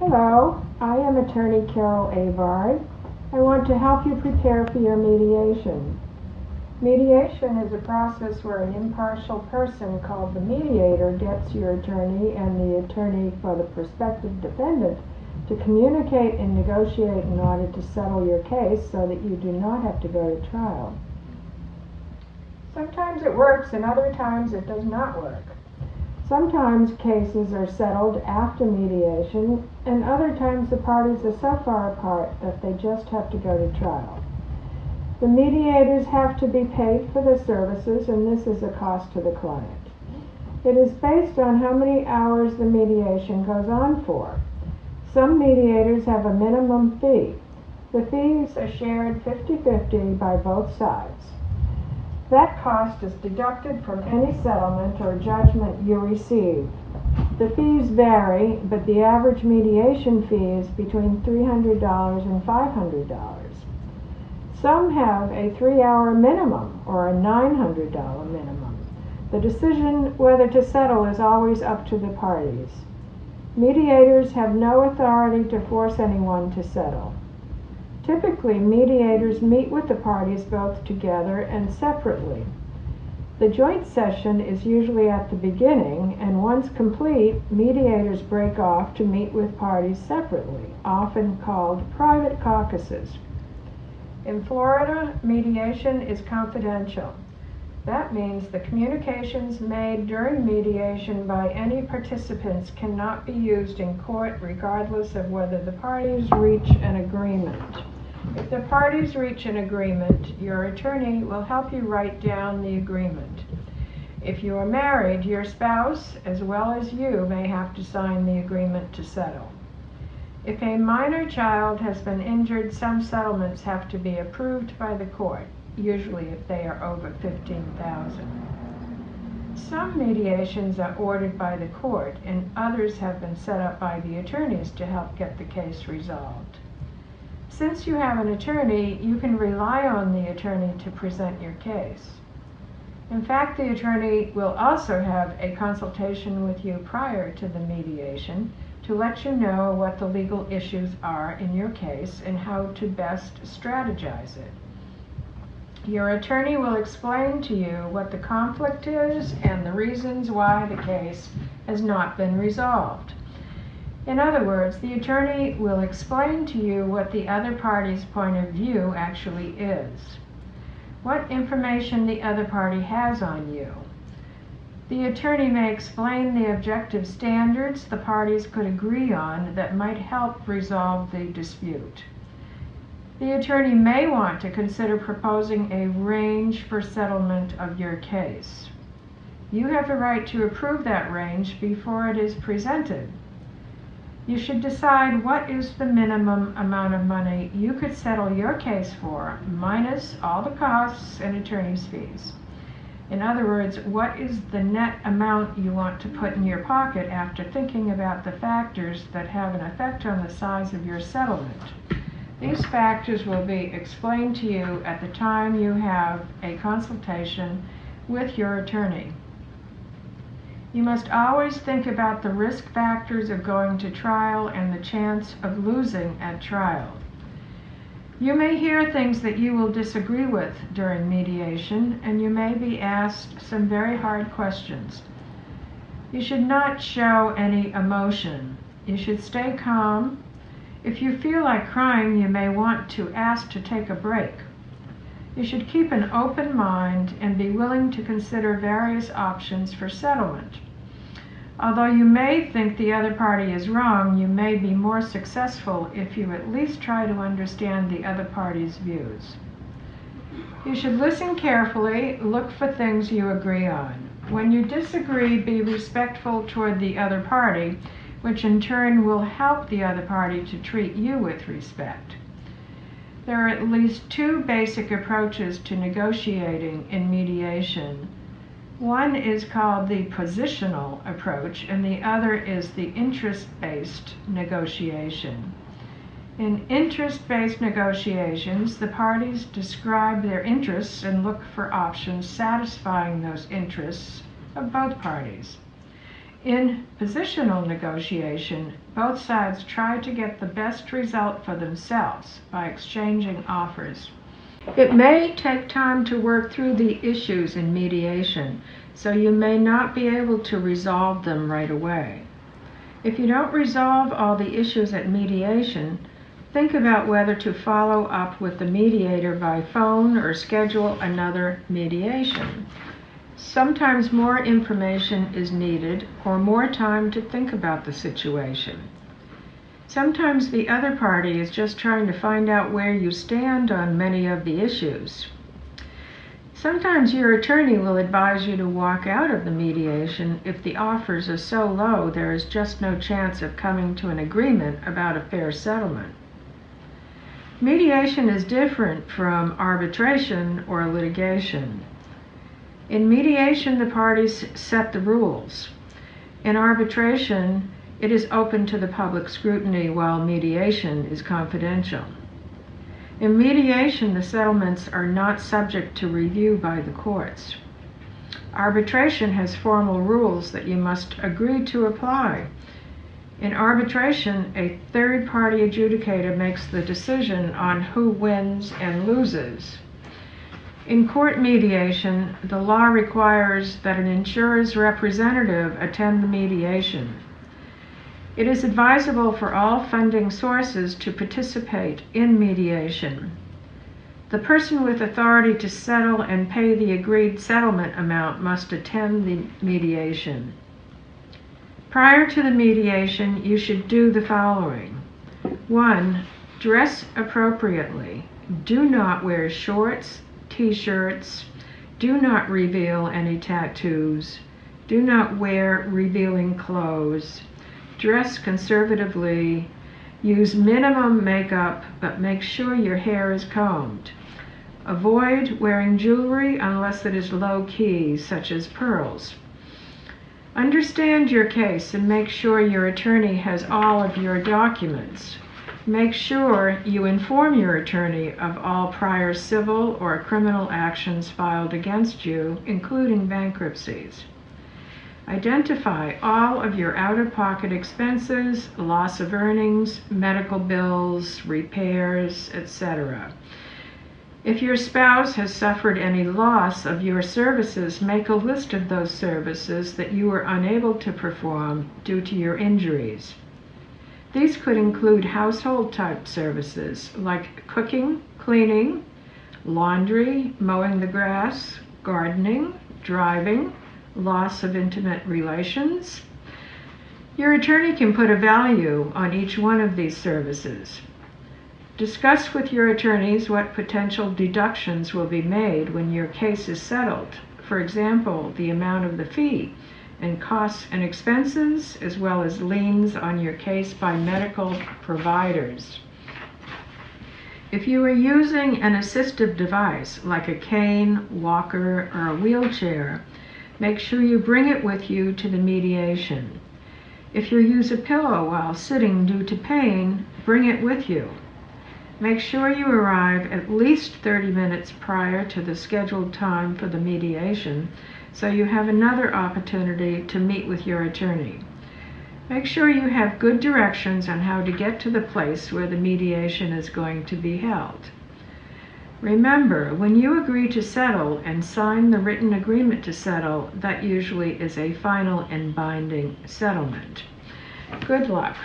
Hello, I am attorney Carol Avard. I want to help you prepare for your mediation. Mediation is a process where an impartial person called the mediator gets your attorney and the attorney for the prospective defendant to communicate and negotiate in order to settle your case so that you do not have to go to trial. Sometimes it works and other times it does not work. Sometimes cases are settled after mediation, and other times the parties are so far apart that they just have to go to trial. The mediators have to be paid for their services, and this is a cost to the client. It is based on how many hours the mediation goes on for. Some mediators have a minimum fee. The fees are shared 50-50 by both sides. That cost is deducted from any settlement or judgment you receive. The fees vary, but the average mediation fee is between $300 and $500. Some have a 3-hour minimum or a $900 minimum. The decision whether to settle is always up to the parties. Mediators have no authority to force anyone to settle. Typically, mediators meet with the parties both together and separately. The joint session is usually at the beginning, and once complete, mediators break off to meet with parties separately, often called private caucuses. In Florida, mediation is confidential. That means the communications made during mediation by any participants cannot be used in court regardless of whether the parties reach an agreement. If the parties reach an agreement, your attorney will help you write down the agreement. If you are married, your spouse, as well as you, may have to sign the agreement to settle. If a minor child has been injured, some settlements have to be approved by the court, usually if they are over $15,000. Some mediations are ordered by the court, and others have been set up by the attorneys to help get the case resolved. Since you have an attorney, you can rely on the attorney to present your case. In fact, the attorney will also have a consultation with you prior to the mediation to let you know what the legal issues are in your case and how to best strategize it. Your attorney will explain to you what the conflict is and the reasons why the case has not been resolved. In other words, the attorney will explain to you what the other party's point of view actually is, what information the other party has on you. The attorney may explain the objective standards the parties could agree on that might help resolve the dispute. The attorney may want to consider proposing a range for settlement of your case. You have the right to approve that range before it is presented. You should decide what is the minimum amount of money you could settle your case for, minus all the costs and attorney's fees. In other words, what is the net amount you want to put in your pocket after thinking about the factors that have an effect on the size of your settlement? These factors will be explained to you at the time you have a consultation with your attorney. You must always think about the risk factors of going to trial and the chance of losing at trial. You may hear things that you will disagree with during mediation, and you may be asked some very hard questions. You should not show any emotion. You should stay calm. If you feel like crying, you may want to ask to take a break. You should keep an open mind and be willing to consider various options for settlement. Although you may think the other party is wrong, you may be more successful if you at least try to understand the other party's views. You should listen carefully, look for things you agree on. When you disagree, be respectful toward the other party, which in turn will help the other party to treat you with respect. There are at least two basic approaches to negotiating in mediation. One is called the positional approach, and the other is the interest-based negotiation. In interest-based negotiations, the parties describe their interests and look for options satisfying those interests of both parties. In positional negotiation, both sides try to get the best result for themselves by exchanging offers. It may take time to work through the issues in mediation, so you may not be able to resolve them right away. If you don't resolve all the issues at mediation, think about whether to follow up with the mediator by phone or schedule another mediation. Sometimes more information is needed or more time to think about the situation. Sometimes the other party is just trying to find out where you stand on many of the issues. Sometimes your attorney will advise you to walk out of the mediation if the offers are so low there is just no chance of coming to an agreement about a fair settlement. Mediation is different from arbitration or litigation. In mediation, the parties set the rules. In arbitration, it is open to the public scrutiny while mediation is confidential. In mediation, the settlements are not subject to review by the courts. Arbitration has formal rules that you must agree to apply. In arbitration, a third-party adjudicator makes the decision on who wins and loses. In court mediation, the law requires that an insurer's representative attend the mediation. It is advisable for all funding sources to participate in mediation. The person with authority to settle and pay the agreed settlement amount must attend the mediation. Prior to the mediation, you should do the following. 1. Dress appropriately. Do not wear shorts, t-shirts. Do not reveal any tattoos. Do not wear revealing clothes. Dress conservatively. Use minimum makeup, but make sure your hair is combed. Avoid wearing jewelry unless it is low-key, such as pearls. Understand your case and make sure your attorney has all of your documents. Make sure you inform your attorney of all prior civil or criminal actions filed against you, including bankruptcies. Identify all of your out-of-pocket expenses, loss of earnings, medical bills, repairs, etc. If your spouse has suffered any loss of your services, make a list of those services that you were unable to perform due to your injuries. These could include household-type services like cooking, cleaning, laundry, mowing the grass, gardening, driving, loss of intimate relations. Your attorney can put a value on each one of these services. Discuss with your attorneys what potential deductions will be made when your case is settled. For example, the amount of the fee and costs and expenses, as well as liens on your case by medical providers. If you are using an assistive device like a cane, walker, or a wheelchair, make sure you bring it with you to the mediation. If you use a pillow while sitting due to pain, bring it with you. Make sure you arrive at least 30 minutes prior to the scheduled time for the mediation, so you have another opportunity to meet with your attorney. Make sure you have good directions on how to get to the place where the mediation is going to be held. Remember, when you agree to settle and sign the written agreement to settle, that usually is a final and binding settlement. Good luck.